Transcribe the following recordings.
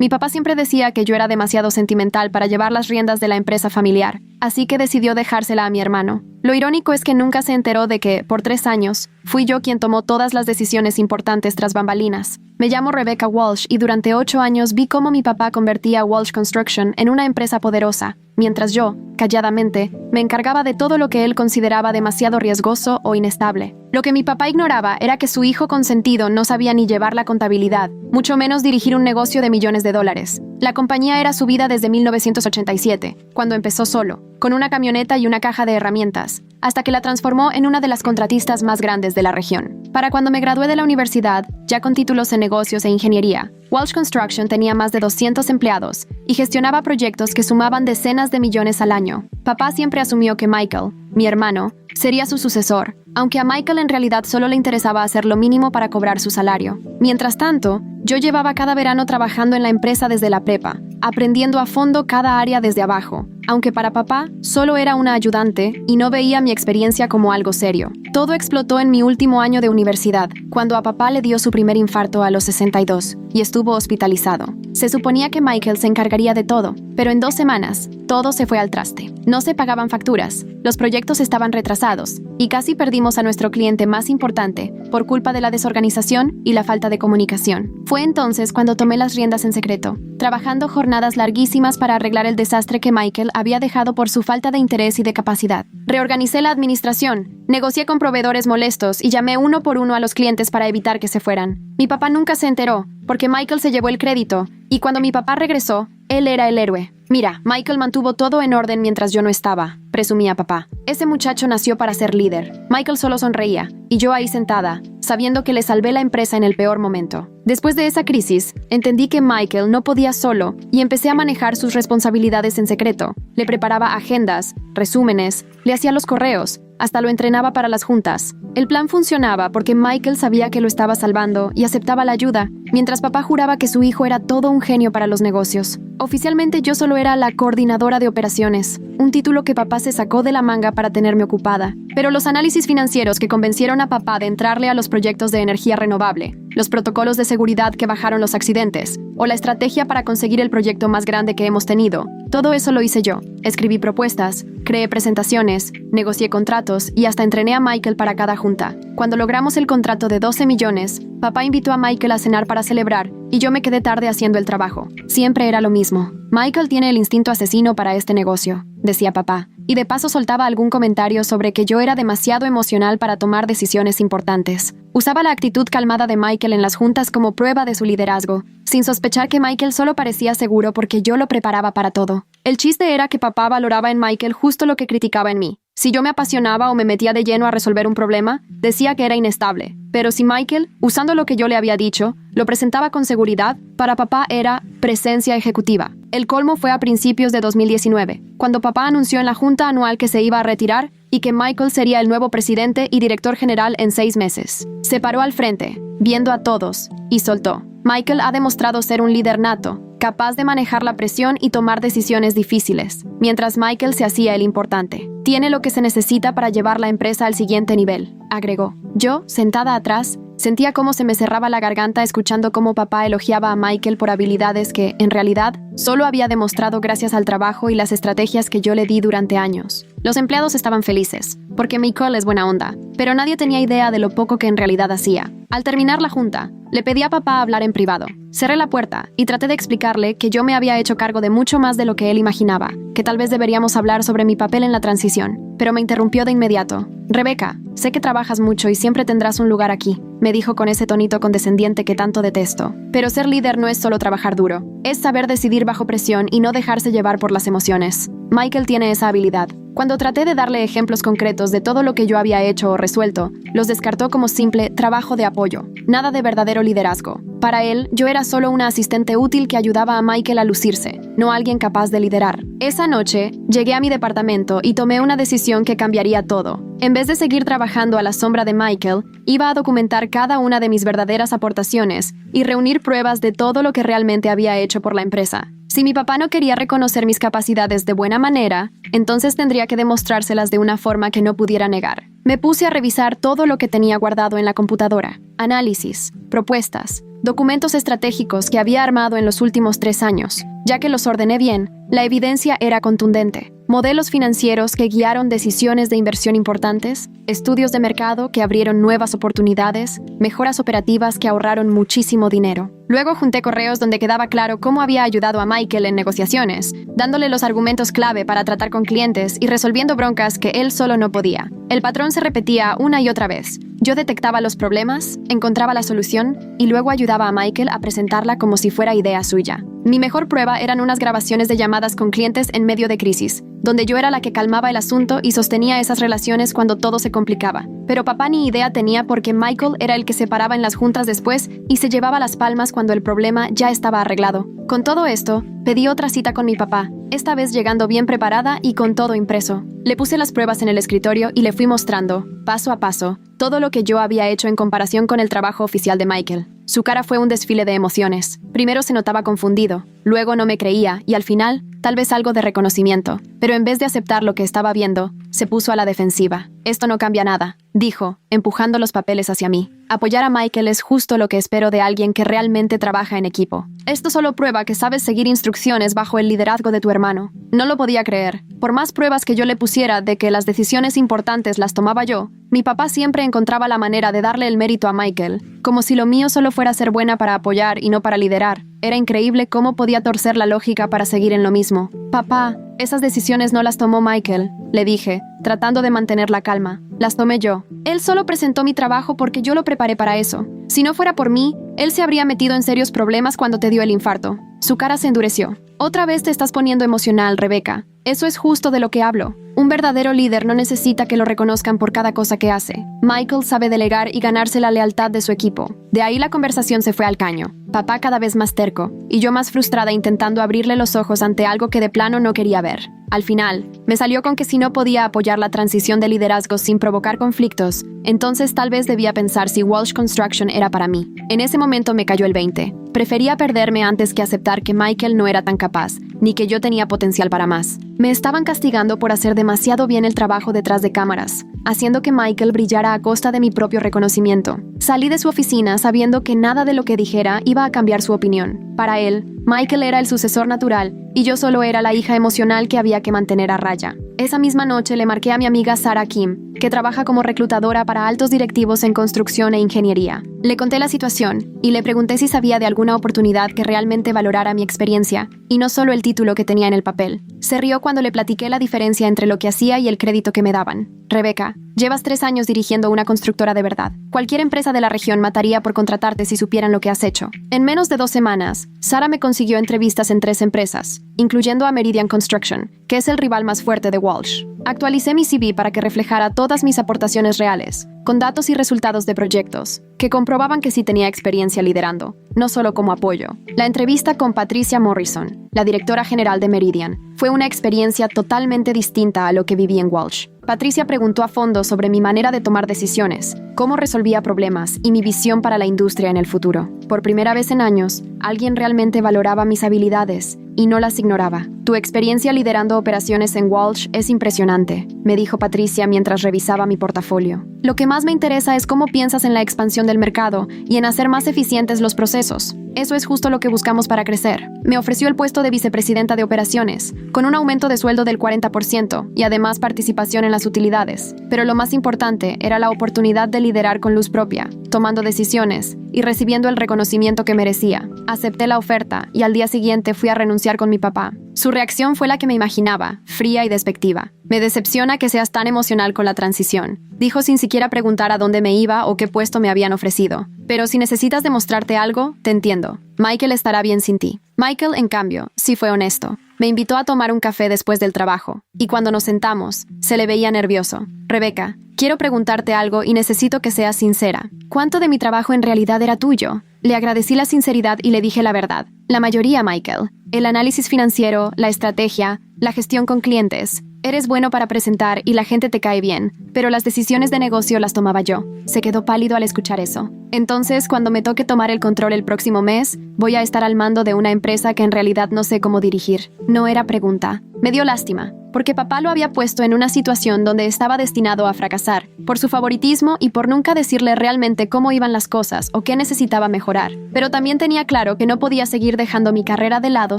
Mi papá siempre decía que yo era demasiado sentimental para llevar las riendas de la empresa familiar, así que decidió dejársela a mi hermano. Lo irónico es que nunca se enteró de que, por 3 años, fui yo quien tomó todas las decisiones importantes tras bambalinas. Me llamo Rebecca Walsh y durante 8 años vi cómo mi papá convertía a Walsh Construction en una empresa poderosa, mientras yo, calladamente, me encargaba de todo lo que él consideraba demasiado riesgoso o inestable. Lo que mi papá ignoraba era que su hijo consentido no sabía ni llevar la contabilidad, mucho menos dirigir un negocio de millones de dólares. La compañía era su vida desde 1987, cuando empezó solo, con una camioneta y una caja de herramientas, hasta que la transformó en una de las contratistas más grandes de la región. Para cuando me gradué de la universidad, ya con títulos en negocios e ingeniería, Walsh Construction tenía más de 200 empleados y gestionaba proyectos que sumaban decenas de millones al año. Papá siempre asumió que Michael, mi hermano, sería su sucesor, aunque a Michael en realidad solo le interesaba hacer lo mínimo para cobrar su salario. Mientras tanto, yo llevaba cada verano trabajando en la empresa desde la prepa, aprendiendo a fondo cada área desde abajo, aunque para papá solo era una ayudante y no veía mi experiencia como algo serio. Todo explotó en mi último año de universidad, cuando a papá le dio su primer infarto a los 62 y estuvo hospitalizado. Se suponía que Michael se encargaría de todo, pero en 2 semanas, todo se fue al traste. No se pagaban facturas, los proyectos estaban retrasados y casi perdimos a nuestro cliente más importante por culpa de la desorganización y la falta de comunicación. Fue entonces cuando tomé las riendas en secreto, trabajando jornadas larguísimas para arreglar el desastre que Michael había dejado por su falta de interés y de capacidad. Reorganicé la administración, negocié con proveedores molestos y llamé uno por uno a los clientes para evitar que se fueran. Mi papá nunca se enteró, porque Michael se llevó el crédito, y cuando mi papá regresó, él era el héroe. Mira, Michael mantuvo todo en orden mientras yo no estaba, presumía papá. Ese muchacho nació para ser líder. Michael solo sonreía, y yo ahí sentada, sabiendo que le salvé la empresa en el peor momento. Después de esa crisis, entendí que Michael no podía solo y empecé a manejar sus responsabilidades en secreto. Le preparaba agendas, resúmenes, le hacía los correos, hasta lo entrenaba para las juntas. El plan funcionaba porque Michael sabía que lo estaba salvando y aceptaba la ayuda, mientras papá juraba que su hijo era todo un genio para los negocios. Oficialmente yo solo era la coordinadora de operaciones, un título que papá se sacó de la manga para tenerme ocupada. Pero los análisis financieros que convencieron a papá de entrarle a los proyectos de energía renovable, los protocolos de seguridad que bajaron los accidentes, o la estrategia para conseguir el proyecto más grande que hemos tenido, todo eso lo hice yo. Escribí propuestas, creé presentaciones, negocié contratos y hasta entrené a Michael para cada junta. Cuando logramos el contrato de 12 millones, papá invitó a Michael a cenar para celebrar y yo me quedé tarde haciendo el trabajo. Siempre era lo mismo. Michael tiene el instinto asesino para este negocio, decía papá, y de paso soltaba algún comentario sobre que yo era demasiado emocional para tomar decisiones importantes. Usaba la actitud calmada de Michael en las juntas como prueba de su liderazgo, sin sospechar que Michael solo parecía seguro porque yo lo preparaba para todo. El chiste era que papá valoraba en Michael justo lo que criticaba en mí. Si yo me apasionaba o me metía de lleno a resolver un problema, decía que era inestable. Pero si Michael, usando lo que yo le había dicho, lo presentaba con seguridad, para papá era presencia ejecutiva. El colmo fue a principios de 2019, cuando papá anunció en la junta anual que se iba a retirar y que Michael sería el nuevo presidente y director general en 6 meses. Se paró al frente, viendo a todos, y soltó. Michael ha demostrado ser un líder nato, capaz de manejar la presión y tomar decisiones difíciles, mientras Michael se hacía el importante. Tiene lo que se necesita para llevar la empresa al siguiente nivel, agregó. Yo, sentada atrás, sentía cómo se me cerraba la garganta escuchando cómo papá elogiaba a Michael por habilidades que, en realidad, solo había demostrado gracias al trabajo y las estrategias que yo le di durante años. Los empleados estaban felices, porque Michael es buena onda, pero nadie tenía idea de lo poco que en realidad hacía. Al terminar la junta, le pedí a papá hablar en privado. Cerré la puerta y traté de explicarle que yo me había hecho cargo de mucho más de lo que él imaginaba, que tal vez deberíamos hablar sobre mi papel en la transición, pero me interrumpió de inmediato. Rebecca, sé que trabajas mucho y siempre tendrás un lugar aquí, me dijo con ese tonito condescendiente que tanto detesto. Pero ser líder no es solo trabajar duro, es saber decidir bajo presión y no dejarse llevar por las emociones. Michael tiene esa habilidad. Cuando traté de darle ejemplos concretos de todo lo que yo había hecho o resuelto, los descartó como simple trabajo de apoyo, nada de verdadero liderazgo. Para él, yo era solo una asistente útil que ayudaba a Michael a lucirse, no alguien capaz de liderar. Esa noche, llegué a mi departamento y tomé una decisión que cambiaría todo. En vez de seguir trabajando a la sombra de Michael, iba a documentar cada una de mis verdaderas aportaciones y reunir pruebas de todo lo que realmente había hecho por la empresa. Si mi papá no quería reconocer mis capacidades de buena manera, entonces tendría que demostrárselas de una forma que no pudiera negar. Me puse a revisar todo lo que tenía guardado en la computadora. Análisis, propuestas, documentos estratégicos que había armado en los últimos 3 años. Ya que los ordené bien, la evidencia era contundente. Modelos financieros que guiaron decisiones de inversión importantes, estudios de mercado que abrieron nuevas oportunidades, mejoras operativas que ahorraron muchísimo dinero. Luego junté correos donde quedaba claro cómo había ayudado a Michael en negociaciones, dándole los argumentos clave para tratar con clientes y resolviendo broncas que él solo no podía. El patrón se repetía una y otra vez. Yo detectaba los problemas, encontraba la solución y luego ayudaba a Michael a presentarla como si fuera idea suya. Mi mejor prueba eran unas grabaciones de llamadas con clientes en medio de crisis, donde yo era la que calmaba el asunto y sostenía esas relaciones cuando todo se complicaba. Pero papá ni idea tenía porque Michael era el que se paraba en las juntas después y se llevaba las palmas cuando el problema ya estaba arreglado. Con todo esto, pedí otra cita con mi papá, esta vez llegando bien preparada y con todo impreso. Le puse las pruebas en el escritorio y le fui mostrando, paso a paso, todo lo que yo había hecho en comparación con el trabajo oficial de Michael. Su cara fue un desfile de emociones. Primero se notaba confundido, luego no me creía y al final, tal vez algo de reconocimiento. Pero en vez de aceptar lo que estaba viendo, se puso a la defensiva. «Esto no cambia nada», dijo, empujando los papeles hacia mí. «Apoyar a Michael es justo lo que espero de alguien que realmente trabaja en equipo. Esto solo prueba que sabes seguir instrucciones bajo el liderazgo de tu hermano». No lo podía creer. Por más pruebas que yo le pusiera de que las decisiones importantes las tomaba yo, mi papá siempre encontraba la manera de darle el mérito a Michael, como si lo mío solo fuera ser buena para apoyar y no para liderar. Era increíble cómo podía torcer la lógica para seguir en lo mismo. «Papá, esas decisiones no las tomó Michael», le dije, tratando de mantener la calma. «Las tomé yo. Él solo presentó mi trabajo porque yo lo preparé para eso. Si no fuera por mí, él se habría metido en serios problemas cuando te dio el infarto». Su cara se endureció. «Otra vez te estás poniendo emocional, Rebecca. Eso es justo de lo que hablo. Un verdadero líder no necesita que lo reconozcan por cada cosa que hace. Michael sabe delegar y ganarse la lealtad de su equipo». De ahí la conversación se fue al caño. Papá cada vez más terco, y yo más frustrada intentando abrirle los ojos ante algo que de plano no quería ver. Al final, me salió con que si no podía apoyar la transición de liderazgo sin provocar conflictos, entonces tal vez debía pensar si Walsh Construction era para mí. En ese momento me cayó el 20. Prefería perderme antes que aceptar que Michael no era tan capaz, ni que yo tenía potencial para más. Me estaban castigando por hacer demasiado bien el trabajo detrás de cámaras, haciendo que Michael brillara a costa de mi propio reconocimiento. Salí de su oficina sabiendo que nada de lo que dijera iba a cambiar su opinión. Para él, Michael era el sucesor natural y yo solo era la hija emocional que había que mantener a raya. Esa misma noche le marqué a mi amiga Sarah Kim, que trabaja como reclutadora para altos directivos en construcción e ingeniería. Le conté la situación y le pregunté si sabía de alguna oportunidad que realmente valorara mi experiencia y no solo el título que tenía en el papel. Se rió cuando le platiqué la diferencia entre lo que hacía y el crédito que me daban. «Rebecca, llevas 3 años dirigiendo una constructora de verdad. Cualquier empresa de la región mataría por contratarte si supieran lo que has hecho». En menos de 2 semanas, Sarah me consiguió entrevistas en 3 empresas, incluyendo a Meridian Construction, que es el rival más fuerte de Walsh. Actualicé mi CV para que reflejara todas mis aportaciones reales, con datos y resultados de proyectos, que comprobaban que sí tenía experiencia liderando, no solo como apoyo. La entrevista con Patricia Morrison, la directora general de Meridian, fue una experiencia totalmente distinta a lo que viví en Walsh. Patricia preguntó a fondo sobre mi manera de tomar decisiones, cómo resolvía problemas y mi visión para la industria en el futuro. Por primera vez en años, alguien realmente valoraba mis habilidades y no las ignoraba. «Tu experiencia liderando operaciones en Walsh es impresionante», me dijo Patricia mientras revisaba mi portafolio. «Lo que más me interesa es cómo piensas en la expansión del mercado y en hacer más eficientes los procesos. Eso es justo lo que buscamos para crecer». Me ofreció el puesto de vicepresidenta de operaciones, con un aumento de sueldo del 40% y además participación en las utilidades. Pero lo más importante era la oportunidad de liderar con luz propia, tomando decisiones y recibiendo el reconocimiento que merecía. Acepté la oferta y al día siguiente fui a renunciar con mi papá. Su reacción fue la que me imaginaba, fría y despectiva. «Me decepciona que seas tan emocional con la transición», dijo sin siquiera preguntar a dónde me iba o qué puesto me habían ofrecido. «Pero si necesitas demostrarte algo, te entiendo. Michael estará bien sin ti». Michael, en cambio, sí fue honesto. Me invitó a tomar un café después del trabajo, y cuando nos sentamos, se le veía nervioso. «Rebecca, quiero preguntarte algo y necesito que seas sincera. ¿Cuánto de mi trabajo en realidad era tuyo?». Le agradecí la sinceridad y le dije la verdad. «La mayoría, Michael. El análisis financiero, la estrategia, la gestión con clientes. Eres bueno para presentar y la gente te cae bien, pero las decisiones de negocio las tomaba yo». Se quedó pálido al escuchar eso. «Entonces, cuando me toque tomar el control el próximo mes, voy a estar al mando de una empresa que en realidad no sé cómo dirigir». No era pregunta. Me dio lástima. porque papá lo había puesto en una situación donde estaba destinado a fracasar, por su favoritismo y por nunca decirle realmente cómo iban las cosas o qué necesitaba mejorar. Pero también tenía claro que no podía seguir dejando mi carrera de lado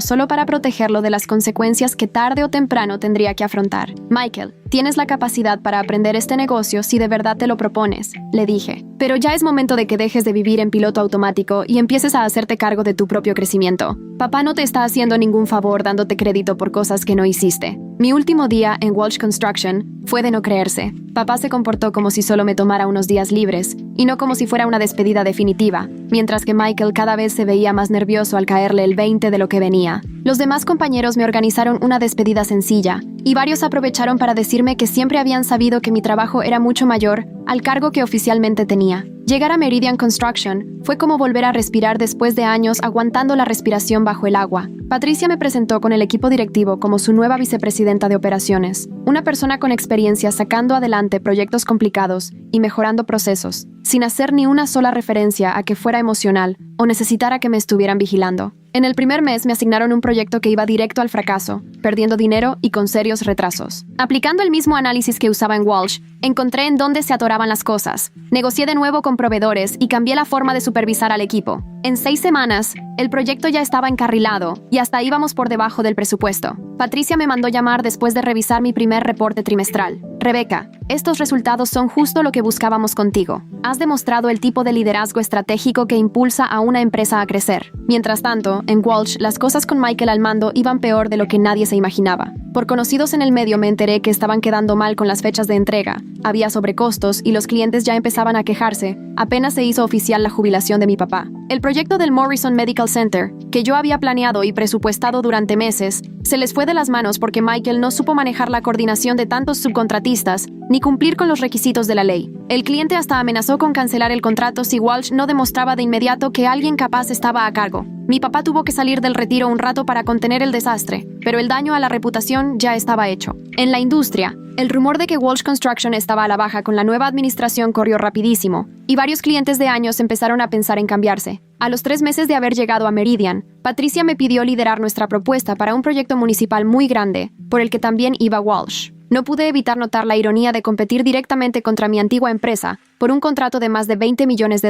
solo para protegerlo de las consecuencias que tarde o temprano tendría que afrontar. Michael, tienes la capacidad para aprender este negocio si de verdad te lo propones, le dije. Pero ya es momento de que dejes de vivir en piloto automático y empieces a hacerte cargo de tu propio crecimiento. Papá no te está haciendo ningún favor dándote crédito por cosas que no hiciste. Mi último día en Walsh Construction fue de no creerse. Papá se comportó como si solo me tomara unos días libres y no como si fuera una despedida definitiva, mientras que Michael cada vez se veía más nervioso al caerle el 20 de lo que venía. Los demás compañeros me organizaron una despedida sencilla y varios aprovecharon para decirme que siempre habían sabido que mi trabajo era mucho mayor al cargo que oficialmente tenía. Llegar a Meridian Construction fue como volver a respirar después de años aguantando la respiración bajo el agua. Patricia me presentó con el equipo directivo como su nueva vicepresidenta de operaciones, una persona con experiencia sacando adelante proyectos complicados y mejorando procesos, sin hacer ni una sola referencia a que fuera emocional o necesitara que me estuvieran vigilando. En el primer mes me asignaron un proyecto que iba directo al fracaso, perdiendo dinero y con serios retrasos. Aplicando el mismo análisis que usaba en Walsh, encontré en dónde se atoraban las cosas. Negocié de nuevo con proveedores y cambié la forma de supervisar al equipo. En 6 semanas, el proyecto ya estaba encarrilado y hasta íbamos por debajo del presupuesto. Patricia me mandó llamar después de revisar mi primer reporte trimestral. Rebecca, estos resultados son justo lo que buscábamos contigo. Has demostrado el tipo de liderazgo estratégico que impulsa a una empresa a crecer. Mientras tanto, en Walsh, las cosas con Michael al mando iban peor de lo que nadie se imaginaba. Por conocidos en el medio me enteré que estaban quedando mal con las fechas de entrega, había sobrecostos y los clientes ya empezaban a quejarse. Apenas se hizo oficial la jubilación de mi papá. El proyecto del Morrison Medical Center, que yo había planeado y presupuestado durante meses, se les fue de las manos porque Michael no supo manejar la coordinación de tantos subcontratistas ni cumplir con los requisitos de la ley. El cliente hasta amenazó con cancelar el contrato si Walsh no demostraba de inmediato que alguien capaz estaba a cargo. Mi papá tuvo que salir del retiro un rato para contener el desastre, pero el daño a la reputación ya estaba hecho. En la industria, el rumor de que Walsh Construction estaba a la baja con la nueva administración corrió rapidísimo, y varios clientes de años empezaron a pensar en cambiarse. A los 3 meses de haber llegado a Meridian, Patricia me pidió liderar nuestra propuesta para un proyecto municipal muy grande, por el que también iba Walsh. No pude evitar notar la ironía de competir directamente contra mi antigua empresa por un contrato de más de $20 millones.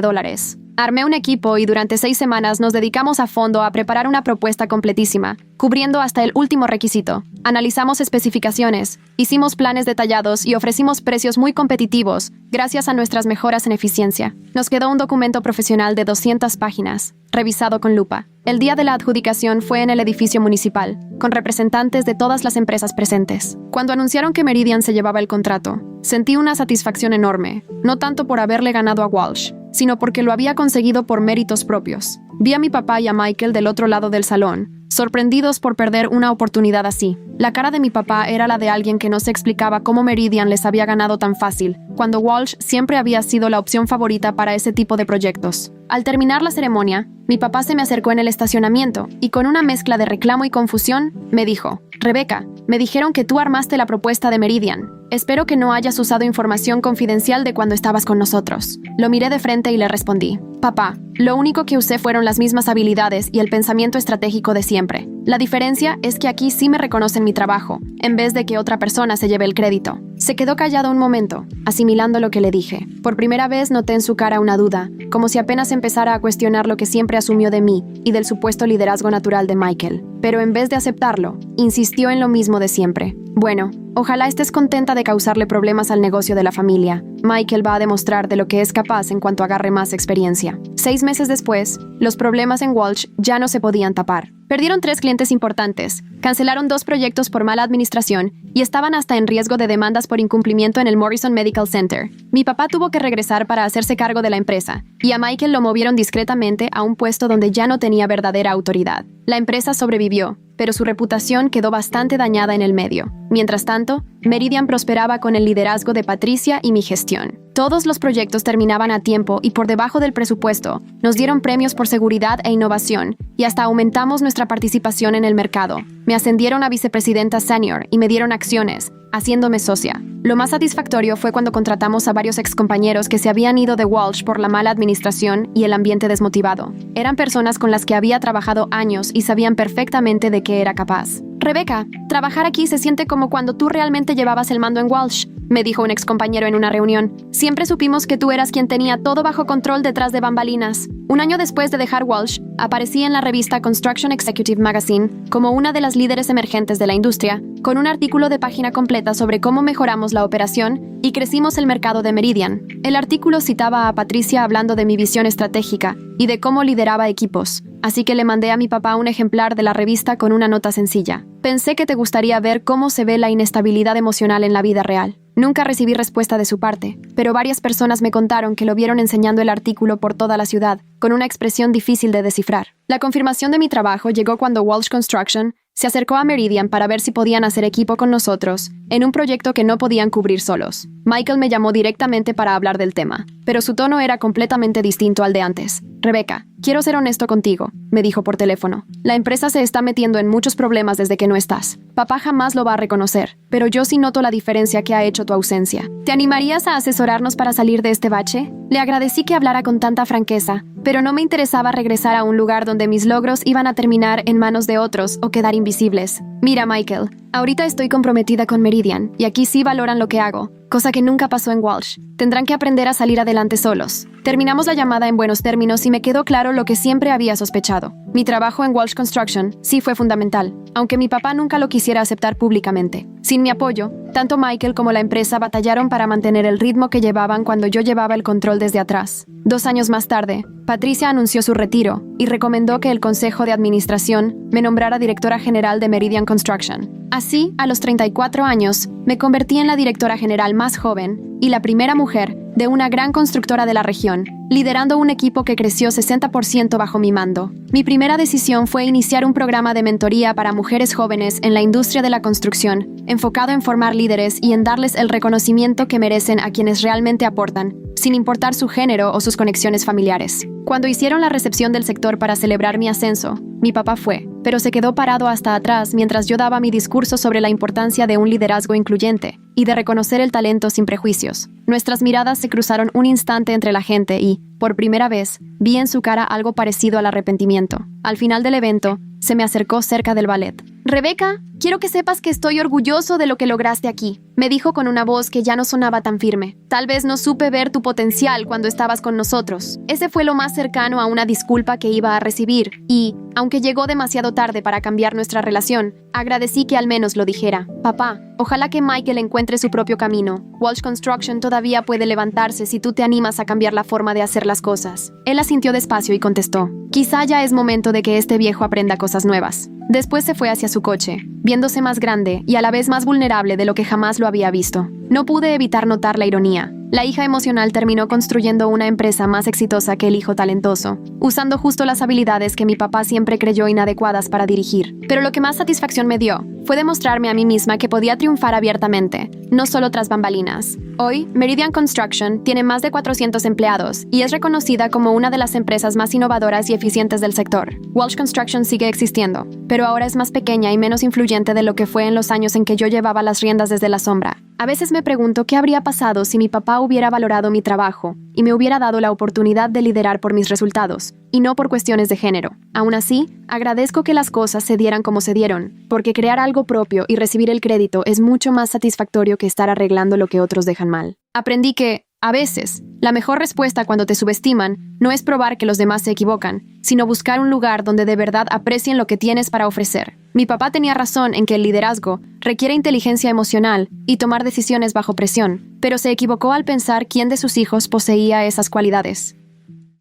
Armé un equipo y durante 6 semanas nos dedicamos a fondo a preparar una propuesta completísima, cubriendo hasta el último requisito. Analizamos especificaciones, hicimos planes detallados y ofrecimos precios muy competitivos gracias a nuestras mejoras en eficiencia. Nos quedó un documento profesional de 200 páginas, revisado con lupa. El día de la adjudicación fue en el edificio municipal, con representantes de todas las empresas presentes. Cuando anunciaron que Meridian se llevaba el contrato, sentí una satisfacción enorme, no tanto por haberle ganado a Walsh, sino porque lo había conseguido por méritos propios. Vi a mi papá y a Michael del otro lado del salón, sorprendidos por perder una oportunidad así. La cara de mi papá era la de alguien que no se explicaba cómo Meridian les había ganado tan fácil, cuando Walsh siempre había sido la opción favorita para ese tipo de proyectos. Al terminar la ceremonia, mi papá se me acercó en el estacionamiento y con una mezcla de reclamo y confusión, me dijo: «Rebecca, me dijeron que tú armaste la propuesta de Meridian. Espero que no hayas usado información confidencial de cuando estabas con nosotros». Lo miré de frente y le respondí: «Papá, lo único que usé fueron las mismas habilidades y el pensamiento estratégico de siempre. La diferencia es que aquí sí me reconocen mi trabajo, en vez de que otra persona se lleve el crédito». Se quedó callado un momento, asimilando lo que le dije. Por primera vez noté en su cara una duda, como si apenas empezara a cuestionar lo que siempre asumió de mí y del supuesto liderazgo natural de Michael. Pero en vez de aceptarlo, insistió en lo mismo de siempre. «Bueno, ojalá estés contenta de causarle problemas al negocio de la familia. Michael va a demostrar de lo que es capaz en cuanto agarre más experiencia». 6 meses después, los problemas en Walsh ya no se podían tapar. Perdieron 3 clientes importantes, cancelaron 2 proyectos por mala administración y estaban hasta en riesgo de demandas por incumplimiento en el Morrison Medical Center. Mi papá tuvo que regresar para hacerse cargo de la empresa, y a Michael lo movieron discretamente a un puesto donde ya no tenía verdadera autoridad. La empresa sobrevivió, pero su reputación quedó bastante dañada en el medio. Mientras tanto, Meridian prosperaba con el liderazgo de Patricia y mi gestión. Todos los proyectos terminaban a tiempo y por debajo del presupuesto. Nos dieron premios por seguridad e innovación y hasta aumentamos nuestra participación en el mercado. Me ascendieron a vicepresidenta senior y me dieron acciones, haciéndome socia. Lo más satisfactorio fue cuando contratamos a varios excompañeros que se habían ido de Walsh por la mala administración y el ambiente desmotivado. Eran personas con las que había trabajado años y sabían perfectamente de qué era capaz. Rebecca, trabajar aquí se siente como cuando tú realmente llevabas el mando en Walsh, me dijo un excompañero en una reunión. Siempre supimos que tú eras quien tenía todo bajo control detrás de bambalinas. Un año después de dejar Walsh, aparecí en la revista Construction Executive Magazine como una de las líderes emergentes de la industria, con un artículo de página completa sobre cómo mejoramos la operación y crecimos el mercado de Meridian. El artículo citaba a Patricia hablando de mi visión estratégica y de cómo lideraba equipos, así que le mandé a mi papá un ejemplar de la revista con una nota sencilla. Pensé que te gustaría ver cómo se ve la inestabilidad emocional en la vida real. Nunca recibí respuesta de su parte, pero varias personas me contaron que lo vieron enseñando el artículo por toda la ciudad, con una expresión difícil de descifrar. La confirmación de mi trabajo llegó cuando Walsh Construction se acercó a Meridian para ver si podían hacer equipo con nosotros en un proyecto que no podían cubrir solos. Michael me llamó directamente para hablar del tema, pero su tono era completamente distinto al de antes. Rebecca, quiero ser honesto contigo, me dijo por teléfono. La empresa se está metiendo en muchos problemas desde que no estás. Papá jamás lo va a reconocer, pero yo sí noto la diferencia que ha hecho tu ausencia. ¿Te animarías a asesorarnos para salir de este bache? Le agradecí que hablara con tanta franqueza, pero no me interesaba regresar a un lugar donde mis logros iban a terminar en manos de otros o quedar invisibles. Mira, Michael, ahorita estoy comprometida con Meridian y aquí sí valoran lo que hago, cosa que nunca pasó en Walsh. Tendrán que aprender a salir adelante solos. Terminamos la llamada en buenos términos y me quedó claro lo que siempre había sospechado. Mi trabajo en Walsh Construction sí fue fundamental, aunque mi papá nunca lo quisiera aceptar públicamente. Sin mi apoyo, tanto Michael como la empresa batallaron para mantener el ritmo que llevaban cuando yo llevaba el control desde atrás. 2 años más tarde, Patricia anunció su retiro y recomendó que el Consejo de Administración me nombrara directora general de Meridian Construction. Así, a los 34 años, me convertí en la directora general más joven y la primera mujer de una gran constructora de la región, liderando un equipo que creció 60% bajo mi mando. Mi primera decisión fue iniciar un programa de mentoría para mujeres jóvenes en la industria de la construcción, enfocado en formar líderes y en darles el reconocimiento que merecen a quienes realmente aportan, sin importar su género o sus conexiones familiares. Cuando hicieron la recepción del sector para celebrar mi ascenso, mi papá fue, pero se quedó parado hasta atrás mientras yo daba mi discurso sobre la importancia de un liderazgo incluyente y de reconocer el talento sin prejuicios. Nuestras miradas se cruzaron un instante entre la gente y, por primera vez, vi en su cara algo parecido al arrepentimiento. Al final del evento, se me acercó cerca del ballet. Rebecca, quiero que sepas que estoy orgulloso de lo que lograste aquí, me dijo con una voz que ya no sonaba tan firme. Tal vez no supe ver tu potencial cuando estabas con nosotros. Ese fue lo más cercano a una disculpa que iba a recibir y, aunque llegó demasiado tarde para cambiar nuestra relación, agradecí que al menos lo dijera. Papá, ojalá que Michael encuentre su propio camino. Walsh Construction todavía puede levantarse si tú te animas a cambiar la forma de hacer las cosas. Él asintió despacio y contestó: quizá ya es momento de que este viejo aprenda cosas nuevas. Después se fue hacia su coche, viéndose más grande y a la vez más vulnerable de lo que jamás lo había visto. No pude evitar notar la ironía. La hija emocional terminó construyendo una empresa más exitosa que el hijo talentoso, usando justo las habilidades que mi papá siempre creyó inadecuadas para dirigir. Pero lo que más satisfacción me dio fue demostrarme a mí misma que podía triunfar abiertamente, no solo tras bambalinas. Hoy, Meridian Construction tiene más de 400 empleados y es reconocida como una de las empresas más innovadoras y eficientes del sector. Walsh Construction sigue existiendo, pero ahora es más pequeña y menos influyente de lo que fue en los años en que yo llevaba las riendas desde la sombra. A veces me pregunto qué habría pasado si mi papá hubiera valorado mi trabajo y me hubiera dado la oportunidad de liderar por mis resultados, y no por cuestiones de género. Aún así, agradezco que las cosas se dieran como se dieron, porque crear algo propio y recibir el crédito es mucho más satisfactorio que estar arreglando lo que otros dejan mal. Aprendí que, a veces, la mejor respuesta cuando te subestiman no es probar que los demás se equivocan, sino buscar un lugar donde de verdad aprecien lo que tienes para ofrecer. Mi papá tenía razón en que el liderazgo requiere inteligencia emocional y tomar decisiones bajo presión, pero se equivocó al pensar quién de sus hijos poseía esas cualidades.